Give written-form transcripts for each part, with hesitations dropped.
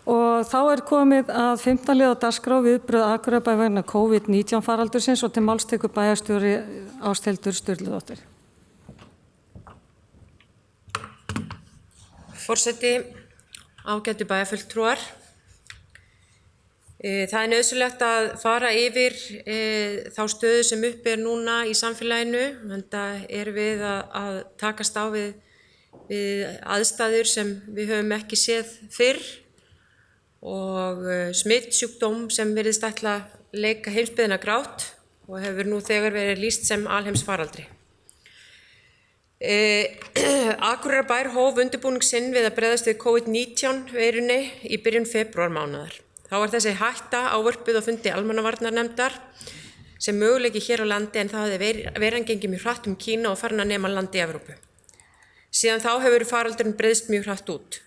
Og þá komið að 15. liða dagskrá viðbrögð Akureyrarbæjar vegna COVID-19 faraldursins og til máls tekur bæjarstjóri Ásthildur Sturludóttir. Forseti, ágætu bæjarfulltrúar. Það nauðsynlegt að fara yfir þá stöðu sem uppi núna í samfélaginu, enda við að takast á við aðstæður sem við höfum ekki séð fyrr og smitsjúkdóm sem virðist ætla að leika heimsbyggðina grátt og hefur nú þegar verið lýst sem alheimsfaraldri. Akureyrarbær hóf undirbúning sinn við að bregðast við COVID-19 veirunni í byrjun febrúarmánaðar. Þá var þessi hætta ávörpuð á fundi almannavarnanefndar sem möguleiki hér á landi en það hafði veiran gengið mjög hratt Kína og farin að nema landi í Evrópu. Síðan þá hefur faraldurinn breiðst mjög hratt út.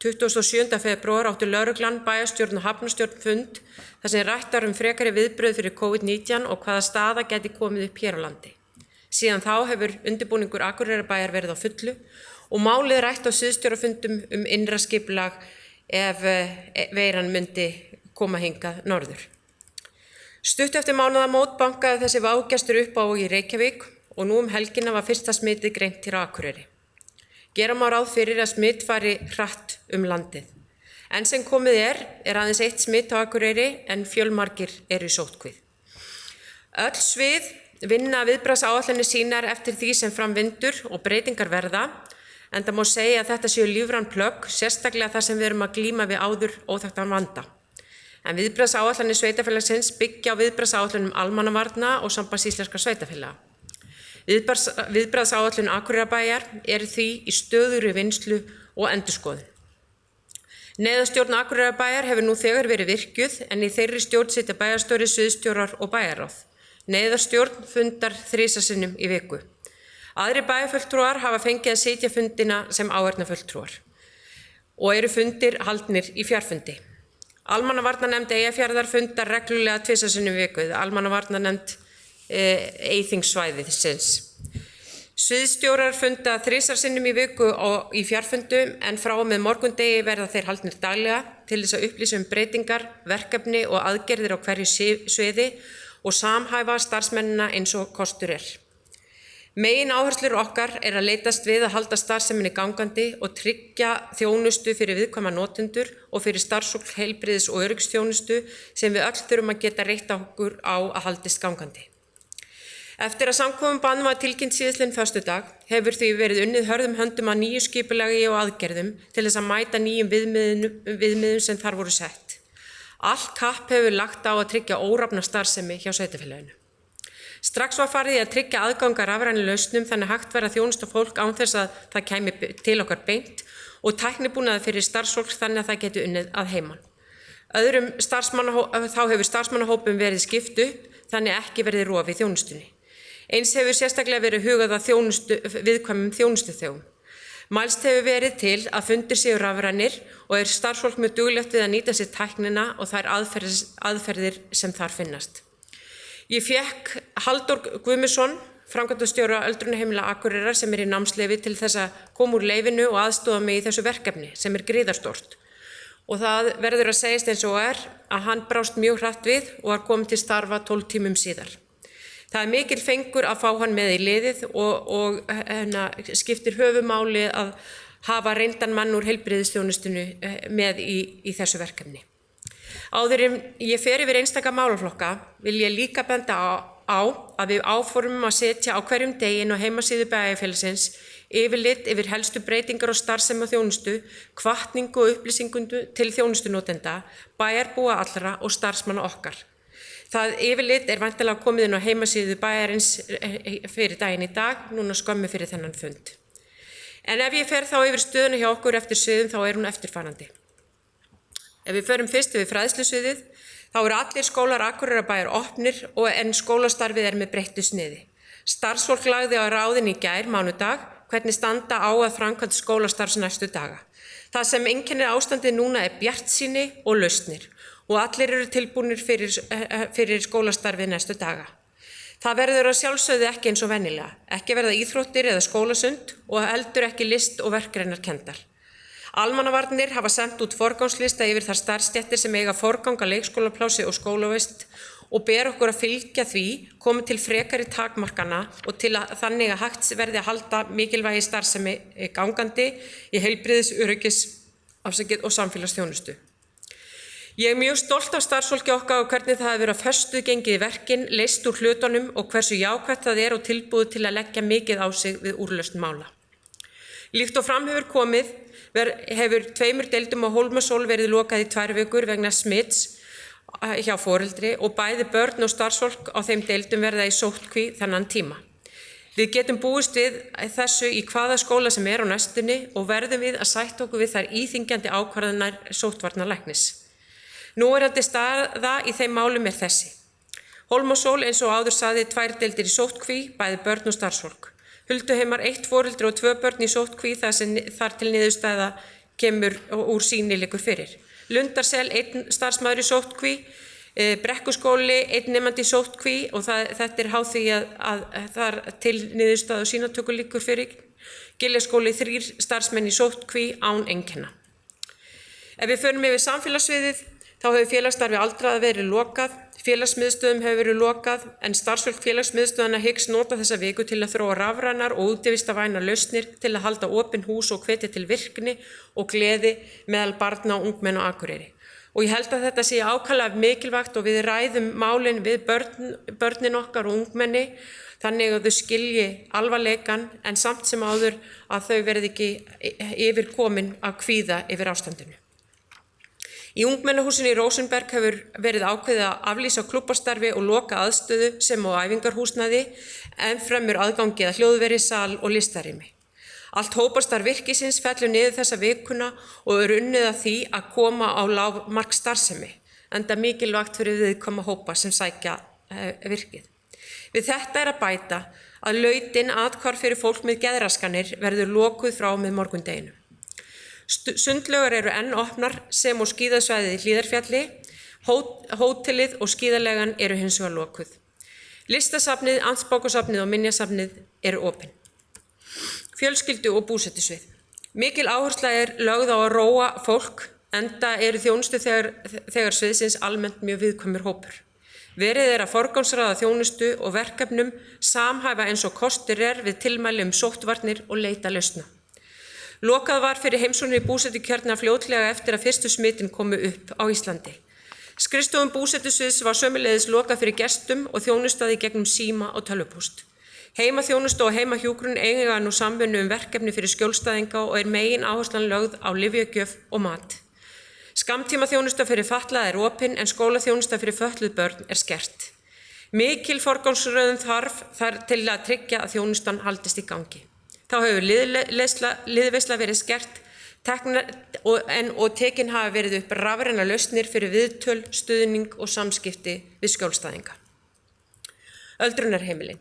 27. febrúar áttu lögreglan, bæjarstjórn og hafnarstjórn fund þar sem rætt var frekari viðbrögð fyrir COVID-19 og hvaða staða gæti komið upp hér á landi. Síðan þá hefur undirbúningur Akureyrarbæjar verið á fullu og málið rætt á sviðsstjórafundum innra skipulag ef veiran myndi koma hingað norður. Stutt eftir mánaðamót bankaði þessi vágestur upp á í Reykjavík og nú helgina var fyrsta smitið greint hér á Akureyri. Gera má ráð fyrir að smitt fari hratt landið. Enn sem komið aðeins eitt smitt á Akureyri en fjölmargir eru í sóttkví. Öll svið vinna viðbragðsáætlanir sínar eftir því sem fram vindur og breytingar verða, enda má segja að þetta séu lífræn plögg, sérstaklega þar sem við erum að glíma við áður óþekktan vanda. En viðbragðsáætlanir sveitarfélagsins byggja á viðbragðsáætlunum almannavarna og Sambands íslenskra sveitarfélaga. Viðbragðsáætlun Akureyrarbæjar því í stöðugri vinnslu og endurskoðun. Neyðarstjórn Akureyrarbæjar hefur nú þegar verið virkjuð en í þeirri stjórn sitja bæjarstjóri, sviðsstjórar og bæjarráð. Neyðarstjórn fundar 3 sinnum í viku. Aðrir bæjarfulltrúar hafa fengið að sitja fundina sem áheyrnarfulltrúar og eru fundir haldnir í fjarfundi. Almannavarnanefnd Eyjafjarðar fundar reglulega 2 sinnum í viku, almannavarnanefnd Eyþingssvæðisins. Sviðsstjórar funda 3 sinnum í viku í fjarfundum en frá og með morgundegi verða þeir haldnir daglega til þess að upplýsa breytingar, verkefni og aðgerðir á hverju sviði og samhæfa starfsmennina eins og kostur Megin áherslur okkar að leitast við að halda starfseminni gangandi og tryggja þjónustu fyrir viðkvæma notendur og fyrir starfsfólk heilbrigðis- og öryggisþjónustu sem við öll þurfum að geta reitt okkur á að haldist gangandi. Eftir að samkomubann var tilkynnt síðastliðinn föstudag hefur því verið unnið hörðum höndum að nýju skipulagi og aðgerðum til þess að mæta nýjum viðmiðum sem þar voru sett. Allt kapp hefur lagt á að tryggja órafna starfsemi hjá sveitarfélaginu. Strax var farið í að tryggja aðgang að rafrænum lausnum þannig hægt væri að þjónusta fólk án þess að það kæmi til okkar beint og tæknibúnaði fyrir starfsfólk þannig að það geti unnið að heiman. Þá hefur starfsmannahópum verið skipt upp þannig ekki verið rofið þjónustunni. Eins hefur sérstaklega verið hugað að viðkvæmum þjónustuþegum. Mælst hefur verið til að fundir séu rafrænir og starfsfólk mjög duglegt við að nýta sér tæknina og þær aðferðir sem þar finnast. Ég fékk Halldór Guðmundsson, framkvæmdastjóra öldrunarheimila Akureyrar sem í námsleyfi til þess að koma úr leyfinu og aðstoða mig í þessu verkefni sem gríðarstórt. Og það verður að segjast eins og að hann brást mjög hratt við og var kominn til starfa 12 tímum síðar. Það mikil fengur að fá hann með í liðið og skiptir höfumáli að hafa reyndan mann úr heilbrigðisþjónustunni með í þessu verkefni. Áður en ég fer yfir einstaka málaflokka vil ég líka benda á að við áformum að setja á hverjum degi á heimasíðu bæjarfélagsins yfirlit yfir helstu breytingar og starfsemi og þjónustu, hvatningu og upplýsingum til þjónustunotenda, bæjarbúa allra og starfsmanna okkar. Það yfirlit væntanlega komið inn á heimasíðu bæjarins fyrir daginn í dag, núna skömmu fyrir þennan fund. En ef ég fer þá yfir stöðuna hjá okkur eftir sviðum þá hún eftirfarandi. Ef við förum fyrst yfir fræðslusviðið, þá allir skólar Akureyrarbæjar opnir og en skólastarfið með breyttu sniði. Starfsfólk lagði á ráðin í gær mánudag hvernig standa á að framkvæmd skólastarfs næstu daga. Það sem einkennir ástandið núna bjartsýni og lausnir og allir eru tilbúnir fyrir skólastarfið næstu daga. Það verður að sjálfsögðu ekki eins og venjulega, ekki verða íþróttir eða skólasund og heldur ekki list- og verkgreinarkenndar. Almannavarnir hafa sent út forgangslista yfir þær starfsstéttir sem eiga forgang að leikskólaplási og skólavist og ber okkur að fylgja því, komi til frekari takmarkana og til að þannig að hægt verði að halda mikilvægi starfsemi gangandi í heilbrigðis, öryggis og samfélagsþjónustu. Ég er mjög stolt af starfsfólki okkar og hvernig það hefur verið að föstu gengið í verkin, leyst úr hlutunum og hversu jákvætt það er og tilbúið til að leggja mikið á sig við úrlausn mála. Líkt og fram hefur komið hefur 2 deildum á Hólmasól verið lokað í 2 vikur vegna smits hjá foreldri og bæði börn og starfsfólk á þeim deildum verða í sóttkví þennan tíma. Við getum búist við þessu í hvaða skóla sem er á næstunni og verðum við að sætta okkur við þær íþyngjandi ákvarðanar sóttvarnalæknis. Núverandi staða í þeim málum er þessi. Hólmasól eins og áður sagði 2 deildir í sóttkví, bæði börn og starfsfólk. Hulduheimar 1 foreldri og 2 börn í sóttkví þar til niðurstaða kemur úr sýni liggur fyrir. Lundarsel 1 starfsmaður í sóttkví, Brekkuskóli 1 nemandi í sóttkví og þetta er háð því að þar til niðurstaða og sýnatöku liggur fyrir. Giljaskóli 3 starfsmenn í sóttkví án einkenna. Ef við förum yfir samfélagssviðið þá hefur félagsstarfi aldraða verið lokað, félagsmiðstöðum hefur verið lokað en starfsfólk félagsmiðstöðanna hyggst nota þessa viku til að þróa rafrænar og útivistarvænar lausnir til að halda opin hús og hvetja til virkni og gleði meðal barna og ungmenna á Akureyri. Og ég held að þetta sé ákaflega mikilvægt og við ræðum málin við börnin okkar og ungmenni þannig að þau skilji alvarleikann en samt sem áður að þau verði ekki yfirkomin að kvíða yfir ástandinu. Í ungmennahúsinu í Rósenberg hefur verið ákveðið að aflýsa klúbbastarfi og loka aðstöðu sem á æfingarhúsnæði en fremur aðgangi að hljóðveri, sal og listarými. Allt hópastarf virkisins fellur niður þessa vikuna og unnið að því að koma á lágmark starfsemi, enda mikilvægt fyrir viðkvæma hópa sem sækja virkið. Við þetta er að bæta að lautin athvarf fyrir fólk með geðraskanir verður lokuð frá með morgundeginu. Sundlaugar eru enn opnar sem og skíðasvæðið í Hlíðarfjalli, hótelið og skíðalegan eru hins vegar lokuð. Listasafnið, Amtsbókasafnið og Minjasafnið eru opin. Fjölskyldu og búsettusvið. Mikil áhersla er lögð á að róa fólk enda eru þjónustu þegar sviðsins almennt mjög viðkvæmur hópur. Verið er að forgangsraða þjónustu og verkefnum samhæfa eins og kostur er við tilmæli sóttvarnir og leita lausna. Lokað var fyrir heimsóknir í búsettukjarna fljótlega eftir að fyrstu smitin komu upp á Íslandi. Skrifstofum búsettusviðs var sömuleiðis lokað fyrir gestum og þjónustaði gegnum síma og tölvupóst. Heimaþjónustu og heimahjúkrun eiga nú samvinnu verkefni fyrir skjólstæðinga og er megin áherslan lögð á lyfjagjöf og mat. Skammtímaþjónusta fyrir fatlaða er opin en skólaþjónusta fyrir fötluð börn er skert. Mikil forgangsröðun þarf til að tryggja að þjónustan haldist í gangi. Þá hefur liðveisla verið skert og tekin hafa verið upp rafrænar lausnir fyrir viðtöl, stuðning og samskipti við skjólstæðinga. Öldrunarheimili.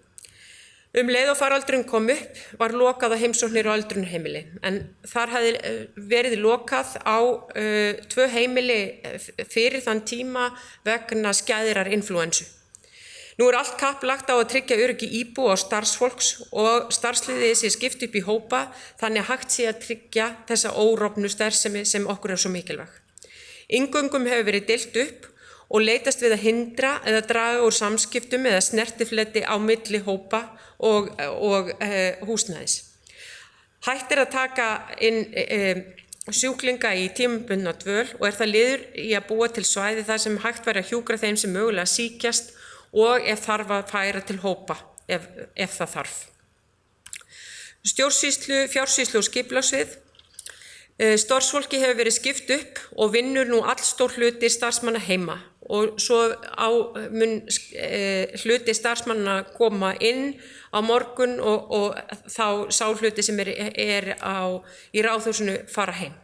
Leið og faraldurinn kom upp var lokað á heimsóknir á öldrunarheimili en þar hafði verið lokað á 2 heimili fyrir þann tíma vegna skæðrar inflúensu. Nú er allt kapp lagt á að tryggja öryggi íbúa og starfsfólks og starfsliðið sé skipt upp í hópa þannig að hægt sé að tryggja þessa órofnu starfsemi sem okkur er svo mikilvæg. Inngöngum hefur verið deilt upp og leitast við að hindra eða draga úr samskiptum eða snertifleti á milli hópa og húsnæðis. Hægt er að taka inn sjúklinga í tímabundna dvöl og er það liður í að búa til svæði þar sem hægt væri að hjúkra þeim sem mögulega sýkjast og ef þarf að færa til hópa ef það þarf. Stjórnsýslu, fjársýslu og skipulagssvið. Starfsfólki hefur verið skipt upp og vinnur nú allstór hluti starfsmanna heima og svo mun hluti starfsmanna koma inn á morgun og þá sá hluti sem er í ráðhúsinu fara heim.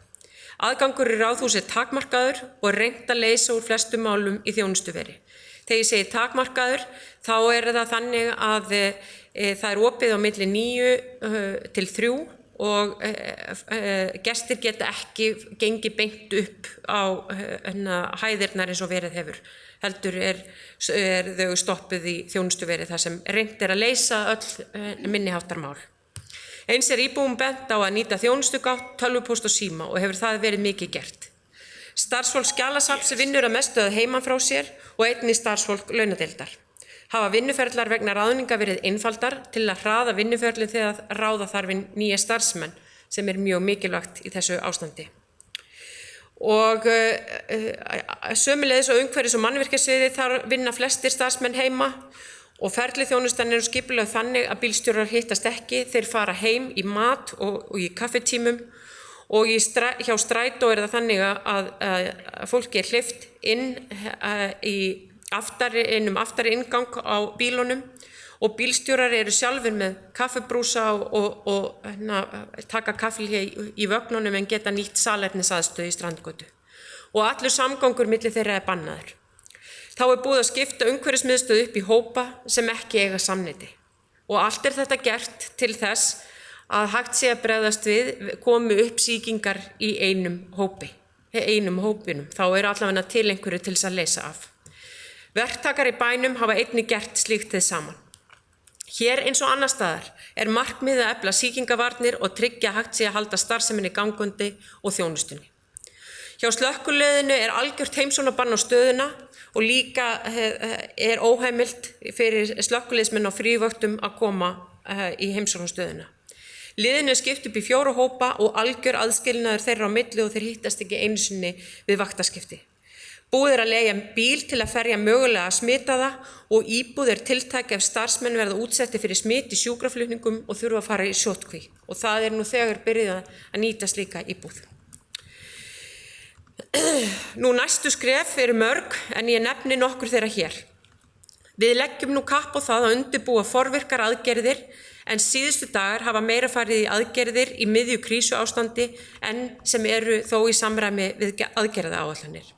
Aðgangur í ráðhús er takmarkaður og reynt að leysa úr flestum málum í þjónustuveri. Þegar ég segi takmarkaður, þá er það þannig að það er opið á milli 9 til 3 og gestir geta ekki gengið beint upp á hæðirnar eins og verið hefur. Heldur þau stoppuð í þjónustuveri þar sem reynt er að leysa öll minniháttar mál. Eins íbúum bent á að nýta þjónustugátt, tölvupóst og síma og hefur það verið mikið gert. Starfsfólk skjalasafns vinnur að mestu að heiman frá sér og einnig starfsfólk launadeildar. Hafa vinnuferðlar vegna ráðninga verið einfaldar til að hraða vinnuferðli þegar ráða þarf nýja starfsmenn sem mjög mikilvægt í þessu ástandi. Og sömuleiðis á umhverfis- og mannvirkjasviði þar vinna flestir starfsmenn heima og ferli þjónustan skipulögð þannig að bílstjórar hittast ekki, þeir fara heim í mat og í kaffitímum og hjá strætó það þannig að fólki hleypt inn aftari inngang á bílunum og bílstjórar eru sjálfur með kaffibrúsa og taka kaffi í vögnunum en geta nýtt salernisaðstöð í Strandgötu. Og allur samgangur milli þeirra bannaður. Þá búið að skipta umhverfismiðstöð upp í hópa sem ekki eiga samneyti. Og allt þetta gert til þess að hægt sé að bregðast við komu upp sýkingar í einum hópinum. Þá allavega til einhverju til þess að leysa af. Verktakar í bænum hafa einnig gert slíkt þið saman. Hér eins og annars staðar markmiðið að efla sýkingavarnir og tryggja hægt sé að halda starfseminni gangandi og þjónustunni. Hjá slökkviliðinu algjört heimsóknarbann á stöðuna og líka óheimilt fyrir slökkviliðsmenn á frívöktum að koma í heimsóknarstöðuna. Liðinu skipt upp í 4 hópa og algjör aðskilnaður þeirra á milli og þeir hittast ekki einu sinni við vaktaskipti. Búið að leigja bíl til að ferja mögulega smitaða og íbúð tiltæk ef starfsmenn verða útsetti fyrir smit í sjúkraflutningum og þurfa að fara í sóttkví. Og það nú þegar byrjað að nýta slíka íbúð. Nú næstu skref mörg en ég nefni nokkur þeirra hér. Við leggjum nú kapp á það að undirbúa forvirkar aðgerðir en síðustu dagar hafa meira farið í aðgerðir í miðju krísuástandi en sem þó í samræmi við aðgerðaáætlanir.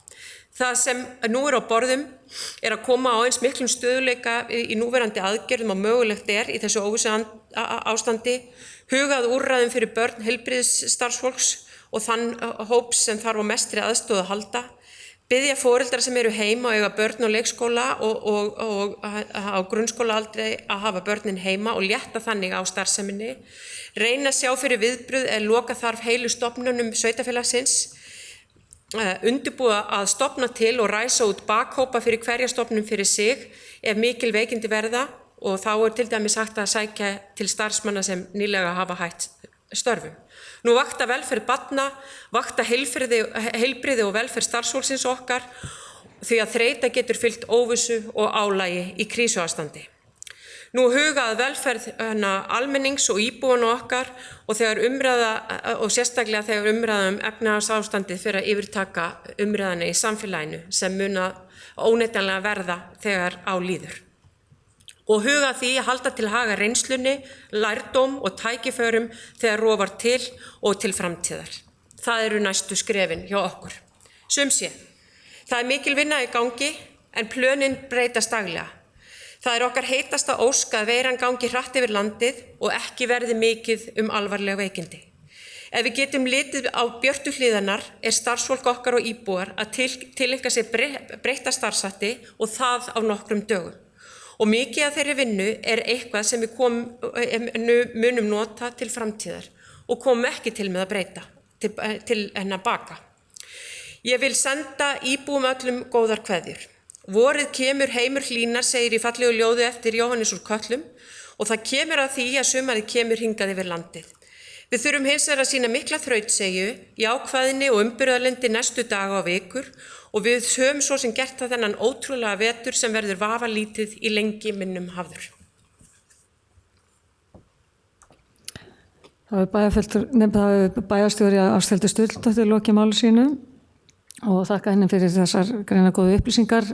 Það sem nú á borðum að koma á eins miklum stöðuleika í núverandi aðgerðum og mögulegt í þessu óvissu ástandi, hugað úrræðum fyrir börn heilbrigðisstarfsfólks og þann hóps sem þarf á mestri aðstoð að halda, biðja foreldra sem heima og eiga börn á leikskóla og á grunnskólaaldri að hafa börnin heima og létta þannig á starfseminni, reyna að sjá fyrir viðbrögð loka þarf heilu stofnunum sveitarfélagsins, undirbúa að stofna til og ræsa út bakhópa fyrir hverja stofnun fyrir sig ef mikil veikindi verða og þá til dæmis hægt að sækja til starfsmanna sem nýlega hafa hætt störfum. Nú vakta velferð barna, vakta heilbrigði og velferð starfsfólksins okkar því að þreyta getur fylgt óvissu og álagi í krísuástandi. Nú hugað velferð almennings og íbúana okkar og sérstaklega þegar umræða efnahagsástandið fyrir að yfirtaka umræðana í samfélaginu sem muna óneitanlega verða þegar á líður. Og hugað því að halda til haga reynslunni, lærdóm og tækifærum þegar rofar til og til framtíðar. Það næstu skrefin hjá okkur. Sum sé. Það mikil vinna í gangi en plönin breytast daglega. Það okkar heitasta ósk að veiran gangi hratt yfir landið og ekki verði mikið alvarleg veikindi. Ef við getum litið á björtu hliðarnar starfsfólk okkar og íbúar að tileinka sér breytta starfshætti og það á nokkrum dögum. Og mikið af þeirri vinnu eitthvað sem við munum nota til framtíðar og komum ekki til með að breyta, til baka. Ég vil senda íbúum öllum góðar kveðjur. Vorið kemur heimur hlýnar, segir í fallegu ljóði eftir Jóhannes úr Kötlum og það kemur að því að sumarið kemur hingað yfir landið. Við þurfum hins vegar að sýna mikla þrautseigju, jákvæðni og umburðarlyndi næstu daga og vikur og við höfum svo sem gert það þennan ótrúlega vetur sem verður vafalítið í lengi minnum hafður. Það bæjarstjóri Ásthildur Sturludóttir lokið máli sínu og þakka henni fyrir þessar greinargóðu upplýsingar.